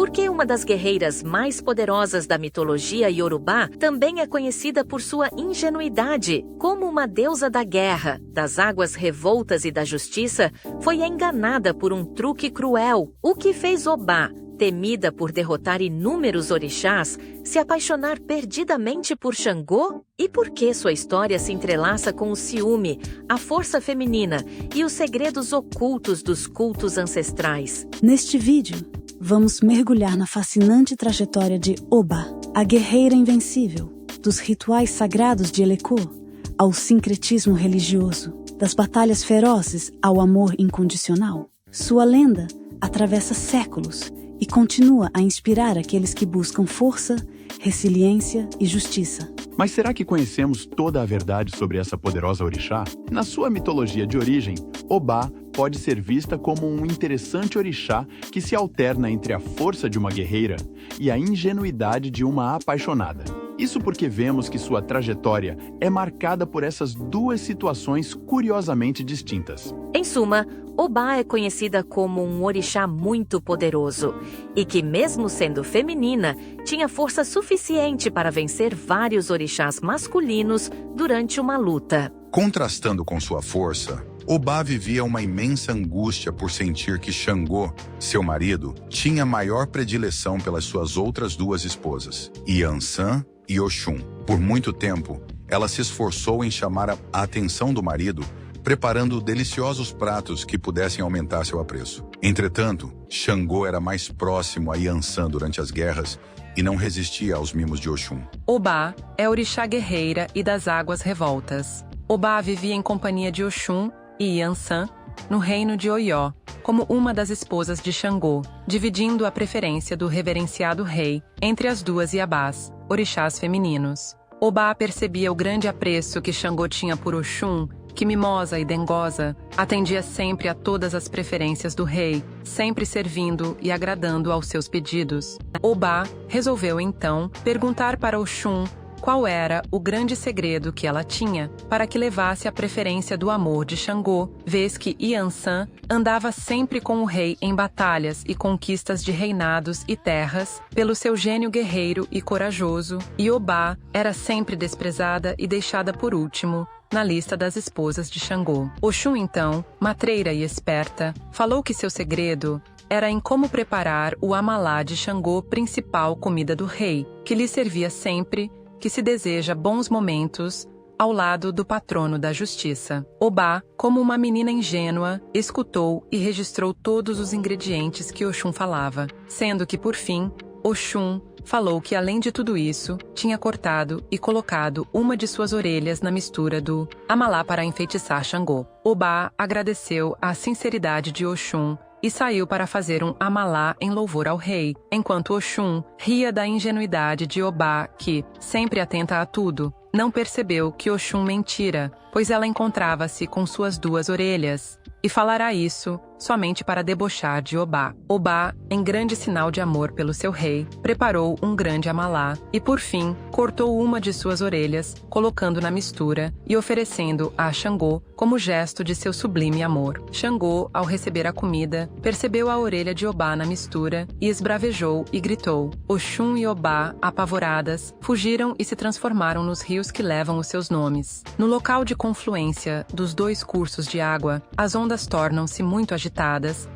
Porque uma das guerreiras mais poderosas da mitologia iorubá também é conhecida por sua ingenuidade. Como uma deusa da guerra, das águas revoltas e da justiça, foi enganada por um truque cruel, o que fez Obá, temida por derrotar inúmeros orixás, se apaixonar perdidamente por Xangô? E por que sua história se entrelaça com o ciúme, a força feminina e os segredos ocultos dos cultos ancestrais? Neste vídeo, vamos mergulhar na fascinante trajetória de Obá, a guerreira invencível, dos rituais sagrados de Eleco ao sincretismo religioso, das batalhas ferozes ao amor incondicional. Sua lenda atravessa séculos e continua a inspirar aqueles que buscam força, resiliência e justiça. Mas será que conhecemos toda a verdade sobre essa poderosa orixá? Na sua mitologia de origem, Obá pode ser vista como um interessante orixá que se alterna entre a força de uma guerreira e a ingenuidade de uma apaixonada. Isso porque vemos que sua trajetória é marcada por essas duas situações curiosamente distintas. Em suma, Obá é conhecida como um orixá muito poderoso e que, mesmo sendo feminina, tinha força suficiente para vencer vários orixás masculinos durante uma luta. Contrastando com sua força, Obá vivia uma imensa angústia por sentir que Xangô, seu marido, tinha maior predileção pelas suas outras duas esposas, Yansan e Oxum. Por muito tempo, ela se esforçou em chamar a atenção do marido, preparando deliciosos pratos que pudessem aumentar seu apreço. Entretanto, Xangô era mais próximo a Yansan durante as guerras e não resistia aos mimos de Oxum. Obá é orixá guerreira e das águas revoltas. Obá vivia em companhia de Oxum e Yansan no reino de Oió, como uma das esposas de Xangô, dividindo a preferência do reverenciado rei entre as duas Iabás, orixás femininos. Obá percebia o grande apreço que Xangô tinha por Oxum, que, mimosa e dengosa, atendia sempre a todas as preferências do rei, sempre servindo e agradando aos seus pedidos. Obá resolveu, então, perguntar para Oxum qual era o grande segredo que ela tinha para que levasse a preferência do amor de Xangô, vez que Yansan andava sempre com o rei em batalhas e conquistas de reinados e terras pelo seu gênio guerreiro e corajoso, e Obá era sempre desprezada e deixada por último na lista das esposas de Xangô. Oxum, então, matreira e esperta, falou que seu segredo era em como preparar o amalá de Xangô, principal comida do rei, que lhe servia sempre que se deseja bons momentos ao lado do patrono da justiça. Obá, como uma menina ingênua, escutou e registrou todos os ingredientes que Oxum falava, sendo que, por fim, Oxum falou que, além de tudo isso, tinha cortado e colocado uma de suas orelhas na mistura do amalá para enfeitiçar Xangô. Obá agradeceu a sinceridade de Oxum e saiu para fazer um amalá em louvor ao rei, enquanto Oxum ria da ingenuidade de Obá, que, sempre atenta a tudo, não percebeu que Oxum mentira, pois ela encontrava-se com suas duas orelhas, e falará isso somente para debochar de Obá. Obá, em grande sinal de amor pelo seu rei, preparou um grande amalá e, por fim, cortou uma de suas orelhas, colocando na mistura e oferecendo a Xangô como gesto de seu sublime amor. Xangô, ao receber a comida, percebeu a orelha de Obá na mistura e esbravejou e gritou. Oxum e Obá, apavoradas, fugiram e se transformaram nos rios que levam os seus nomes. No local de confluência dos dois cursos de água, as ondas tornam-se muito agitadas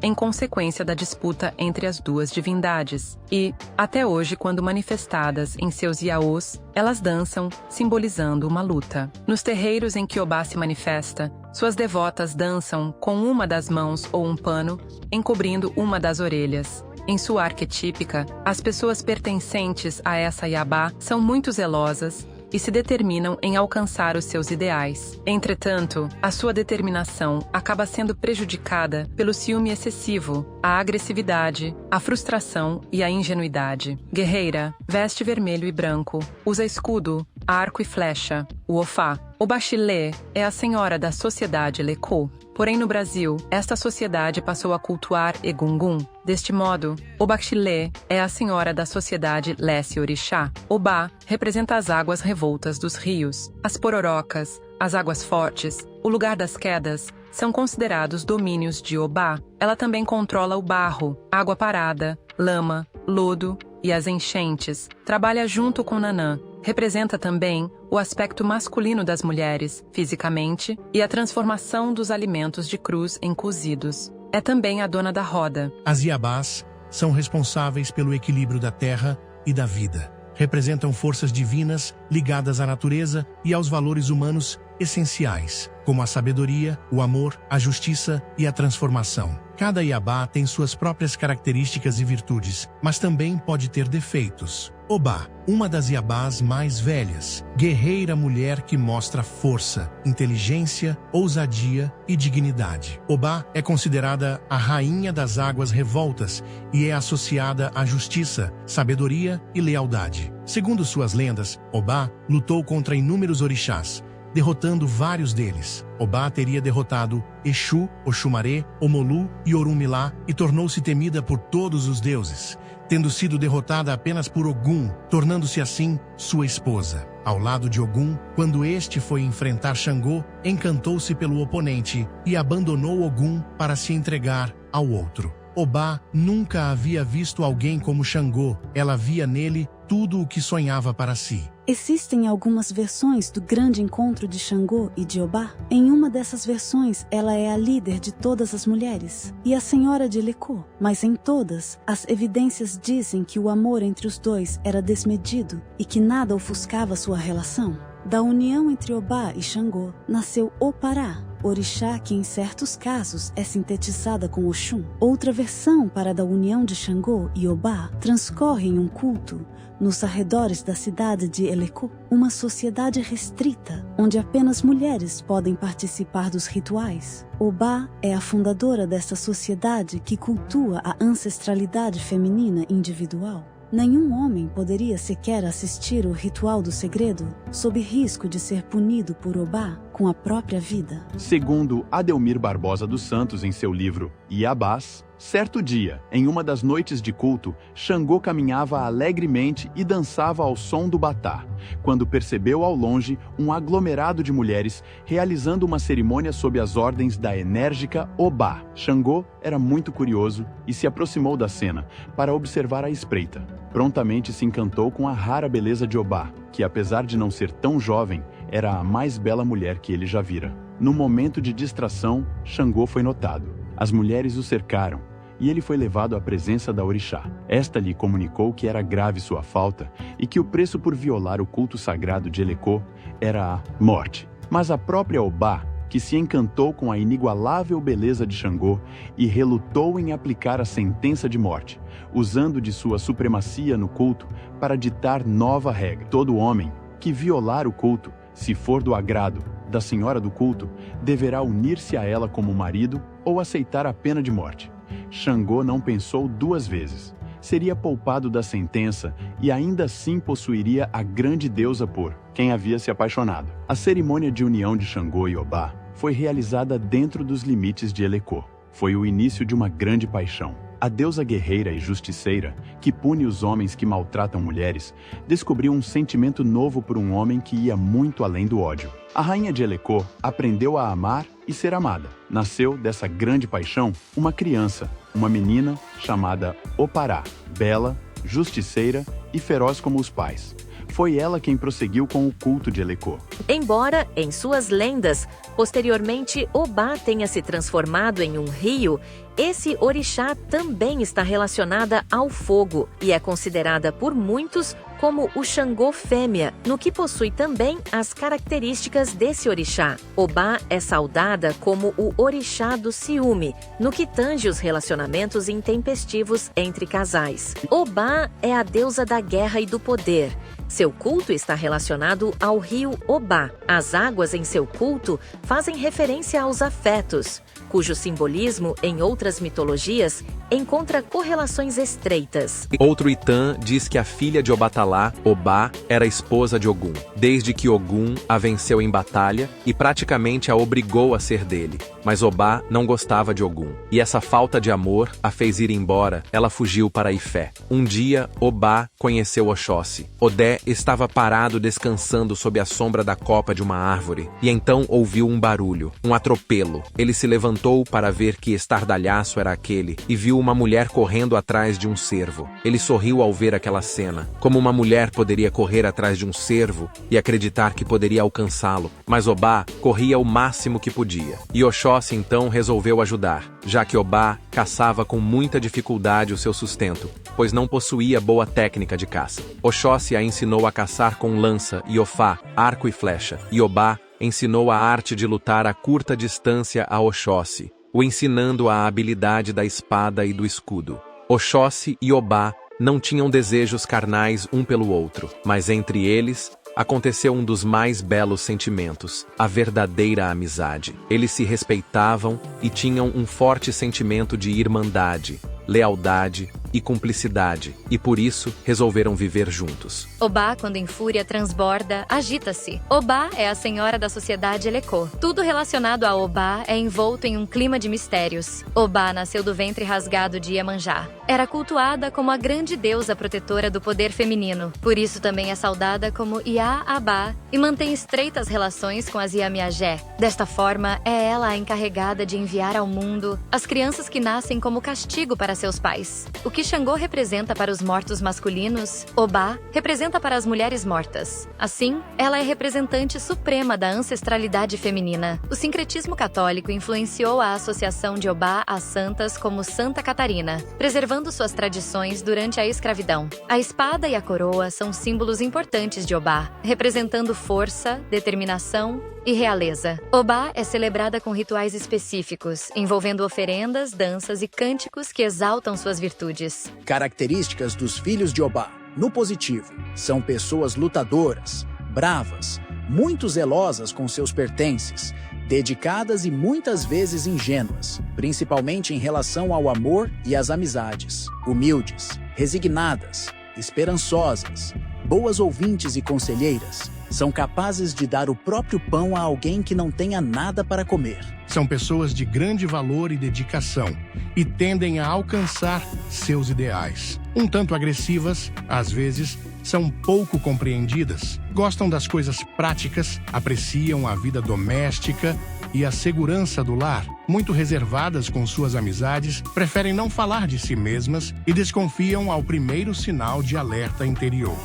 em consequência da disputa entre as duas divindades. E, até hoje, quando manifestadas em seus iaôs, elas dançam, simbolizando uma luta. Nos terreiros em que Obá se manifesta, suas devotas dançam com uma das mãos ou um pano, encobrindo uma das orelhas. Em sua arquetípica, as pessoas pertencentes a essa Iabá são muito zelosas e se determinam em alcançar os seus ideais. Entretanto, a sua determinação acaba sendo prejudicada pelo ciúme excessivo, a agressividade, a frustração e a ingenuidade. Guerreira, veste vermelho e branco, usa escudo, arco e flecha, o Ofá. Obaxilê é a senhora da sociedade Lekô. Porém, no Brasil, esta sociedade passou a cultuar Egungun. Deste modo, Obaxilê é a senhora da sociedade Lesse Orixá. Obá representa as águas revoltas dos rios. As pororocas, as águas fortes, o lugar das quedas, são considerados domínios de Obá. Ela também controla o barro, água parada, lama, lodo e as enchentes, trabalha junto com Nanã. Representa também o aspecto masculino das mulheres, fisicamente, e a transformação dos alimentos de cruz em cozidos. É também a dona da roda. As Iabás são responsáveis pelo equilíbrio da terra e da vida. Representam forças divinas ligadas à natureza e aos valores humanos essenciais, como a sabedoria, o amor, a justiça e a transformação. Cada Iabá tem suas próprias características e virtudes, mas também pode ter defeitos. Obá, uma das Iabás mais velhas, guerreira mulher que mostra força, inteligência, ousadia e dignidade. Obá é considerada a rainha das águas revoltas e é associada à justiça, sabedoria e lealdade. Segundo suas lendas, Obá lutou contra inúmeros orixás, derrotando vários deles. Obá teria derrotado Exu, Oxumaré, Omolu e Orunmilá e tornou-se temida por todos os deuses, tendo sido derrotada apenas por Ogum, tornando-se assim sua esposa. Ao lado de Ogum, quando este foi enfrentar Xangô, encantou-se pelo oponente e abandonou Ogum para se entregar ao outro. Obá nunca havia visto alguém como Xangô. Ela via nele tudo o que sonhava para si. Existem algumas versões do grande encontro de Xangô e de Obá. Em uma dessas versões, ela é a líder de todas as mulheres e a senhora de Lecô. Mas em todas, as evidências dizem que o amor entre os dois era desmedido e que nada ofuscava sua relação. Da união entre Obá e Xangô, nasceu Opará, orixá que em certos casos é sintetizada com Oxum. Outra versão para a da união de Xangô e Obá transcorre em um culto nos arredores da cidade de Elecô, uma sociedade restrita, onde apenas mulheres podem participar dos rituais. Obá é a fundadora dessa sociedade que cultua a ancestralidade feminina individual. Nenhum homem poderia sequer assistir o ritual do segredo, sob risco de ser punido por Obá com a própria vida. Segundo Adelmir Barbosa dos Santos em seu livro Iabás, certo dia, em uma das noites de culto, Xangô caminhava alegremente e dançava ao som do batá, quando percebeu ao longe um aglomerado de mulheres realizando uma cerimônia sob as ordens da enérgica Obá. Xangô era muito curioso e se aproximou da cena para observar a espreita. Prontamente se encantou com a rara beleza de Obá, que apesar de não ser tão jovem, era a mais bela mulher que ele já vira. No momento de distração, Xangô foi notado. As mulheres o cercaram e ele foi levado à presença da orixá. Esta lhe comunicou que era grave sua falta e que o preço por violar o culto sagrado de Elecô era a morte. Mas a própria Obá, que se encantou com a inigualável beleza de Xangô e relutou em aplicar a sentença de morte, usando de sua supremacia no culto para ditar nova regra. Todo homem que violar o culto, se for do agrado da senhora do culto, deverá unir-se a ela como marido ou aceitar a pena de morte. Xangô não pensou duas vezes. Seria poupado da sentença e ainda assim possuiria a grande deusa por quem havia se apaixonado. A cerimônia de união de Xangô e Obá foi realizada dentro dos limites de Elecô. Foi o início de uma grande paixão. A deusa guerreira e justiceira, que pune os homens que maltratam mulheres, descobriu um sentimento novo por um homem que ia muito além do ódio. A rainha de Elecô aprendeu a amar e ser amada. Nasceu dessa grande paixão uma criança, uma menina chamada Opará, bela, justiceira e feroz como os pais. Foi ela quem prosseguiu com o culto de Elecô. Embora, em suas lendas, posteriormente Obá tenha se transformado em um rio, esse orixá também está relacionada ao fogo e é considerada por muitos como o Xangô fêmea, no que possui também as características desse orixá. Obá é saudada como o orixá do ciúme, no que tange os relacionamentos intempestivos entre casais. Obá é a deusa da guerra e do poder. Seu culto está relacionado ao rio Obá. As águas em seu culto fazem referência aos afetos, cujo simbolismo, em outras mitologias, encontra correlações estreitas. Outro Itã diz que a filha de Obatalá, Obá, era esposa de Ogum, desde que Ogum a venceu em batalha e praticamente a obrigou a ser dele. Mas Obá não gostava de Ogum, e essa falta de amor a fez ir embora. Ela fugiu para Ifé. Um dia, Obá conheceu Oxóssi. Odé estava parado descansando sob a sombra da copa de uma árvore, e então ouviu um barulho, um atropelo. Ele se levantou para ver que estardalhaço era aquele, e viu uma mulher correndo atrás de um cervo. Ele sorriu ao ver aquela cena. Como uma mulher poderia correr atrás de um cervo e acreditar que poderia alcançá-lo? Mas Obá corria o máximo que podia. E Oxóssi então resolveu ajudar, já que Obá caçava com muita dificuldade o seu sustento, pois não possuía boa técnica de caça. Oxóssi a ensinou a caçar com lança e ofá, arco e flecha, e Obá ensinou a arte de lutar a curta distância a Oxóssi, o ensinando a habilidade da espada e do escudo. Oxóssi e Obá não tinham desejos carnais um pelo outro, mas entre eles aconteceu um dos mais belos sentimentos, a verdadeira amizade. Eles se respeitavam e tinham um forte sentimento de irmandade, lealdade e cumplicidade, e por isso resolveram viver juntos. Obá, quando em fúria transborda, agita-se. Obá é a senhora da sociedade Elecô. Tudo relacionado a Obá é envolto em um clima de mistérios. Obá nasceu do ventre rasgado de Iemanjá. Era cultuada como a grande deusa protetora do poder feminino. Por isso também é saudada como Iá-Abá e mantém estreitas relações com as Iamiagé. Desta forma, é ela a encarregada de enviar ao mundo as crianças que nascem como castigo para seus pais. O que Xangô representa para os mortos masculinos, Obá representa para as mulheres mortas. Assim, ela é representante suprema da ancestralidade feminina. O sincretismo católico influenciou a associação de Obá às santas como Santa Catarina, preservando suas tradições durante a escravidão. A espada e a coroa são símbolos importantes de Obá, representando força, determinação e realeza. Obá é celebrada com rituais específicos, envolvendo oferendas, danças e cânticos que exaltam suas virtudes. Características dos filhos de Obá. No positivo, são pessoas lutadoras, bravas, muito zelosas com seus pertences, dedicadas e muitas vezes ingênuas, principalmente em relação ao amor e às amizades, humildes, resignadas, esperançosas, boas ouvintes e conselheiras. São capazes de dar o próprio pão a alguém que não tenha nada para comer. São pessoas de grande valor e dedicação e tendem a alcançar seus ideais. Um tanto agressivas, às vezes, são pouco compreendidas, gostam das coisas práticas, apreciam a vida doméstica e a segurança do lar. Muito reservadas com suas amizades, preferem não falar de si mesmas e desconfiam ao primeiro sinal de alerta interior.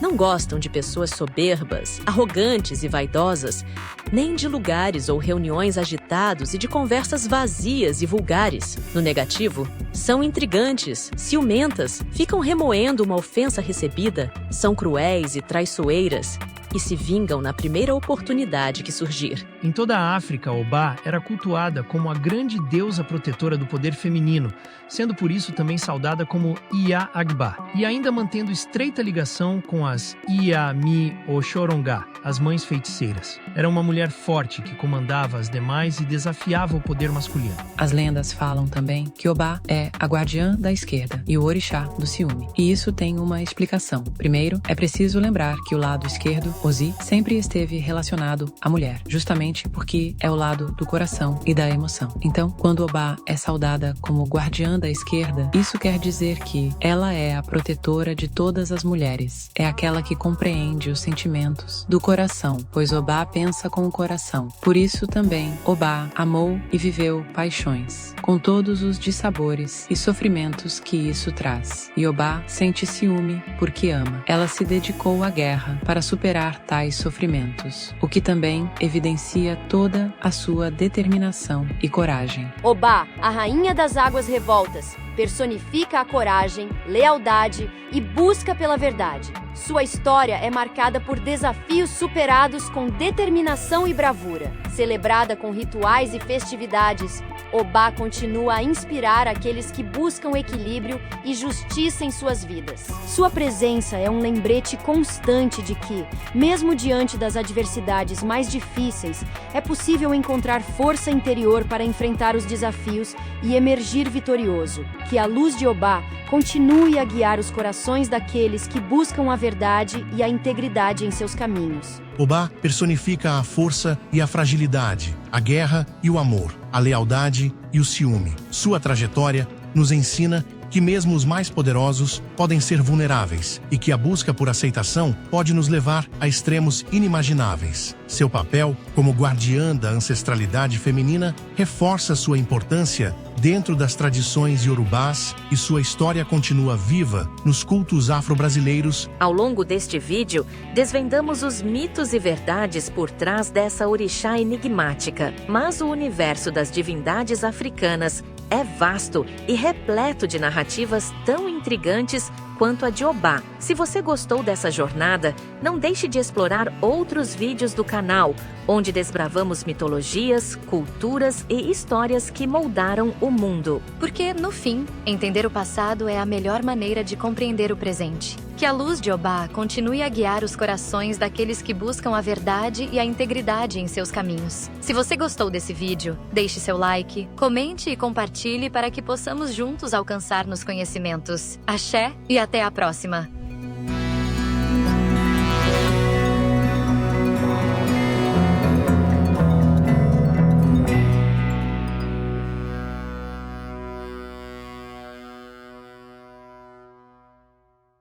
Não gostam de pessoas soberbas, arrogantes e vaidosas, nem de lugares ou reuniões agitados e de conversas vazias e vulgares. No negativo, são intrigantes, ciumentas, ficam remoendo uma ofensa recebida, são cruéis e traiçoeiras e se vingam na primeira oportunidade que surgir. Em toda a África, Obá era cultuada como a grande deusa protetora do poder feminino, sendo por isso também saudada como Iá-Agbá, e ainda mantendo estreita ligação com as Iá-Mi-Oxorongá, as mães feiticeiras. Era uma mulher forte que comandava as demais e desafiava o poder masculino. As lendas falam também que Obá é a guardiã da esquerda e o orixá do ciúme. E isso tem uma explicação. Primeiro, é preciso lembrar que o lado esquerdo, Ozi, sempre esteve relacionado à mulher, justamente porque é o lado do coração e da emoção. Então, quando Obá é saudada como guardiã da esquerda, isso quer dizer que ela é a protetora de todas as mulheres. É aquela que compreende os sentimentos do coração, pois Obá pensa com o coração. Por isso também, Obá amou e viveu paixões, com todos os dissabores e sofrimentos que isso traz. E Obá sente ciúme porque ama. Ela se dedicou à guerra para superar tais sofrimentos, o que também evidencia toda a sua determinação e coragem. Obá, a rainha das águas revoltas, personifica a coragem, lealdade e busca pela verdade. Sua história é marcada por desafios superados com determinação e bravura. Celebrada com rituais e festividades, Obá continua a inspirar aqueles que buscam equilíbrio e justiça em suas vidas. Sua presença é um lembrete constante de que, mesmo diante das adversidades mais difíceis, é possível encontrar força interior para enfrentar os desafios e emergir vitorioso. Que a luz de Obá continue a guiar os corações daqueles que buscam a verdade e a integridade em seus caminhos. Obá personifica a força e a fragilidade, a guerra e o amor, a lealdade e o ciúme. Sua trajetória nos ensina que mesmo os mais poderosos podem ser vulneráveis e que a busca por aceitação pode nos levar a extremos inimagináveis. Seu papel como guardiã da ancestralidade feminina reforça sua importância dentro das tradições iorubás e sua história continua viva nos cultos afro-brasileiros. Ao longo deste vídeo, desvendamos os mitos e verdades por trás dessa orixá enigmática. Mas o universo das divindades africanas é vasto e repleto de narrativas tão intrigantes quanto a de Obá. Se você gostou dessa jornada, não deixe de explorar outros vídeos do canal, onde desbravamos mitologias, culturas e histórias que moldaram o mundo. Porque, no fim, entender o passado é a melhor maneira de compreender o presente. Que a luz de Obá continue a guiar os corações daqueles que buscam a verdade e a integridade em seus caminhos. Se você gostou desse vídeo, deixe seu like, comente e compartilhe para que possamos juntos alcançar nos conhecimentos. Axé e até a próxima!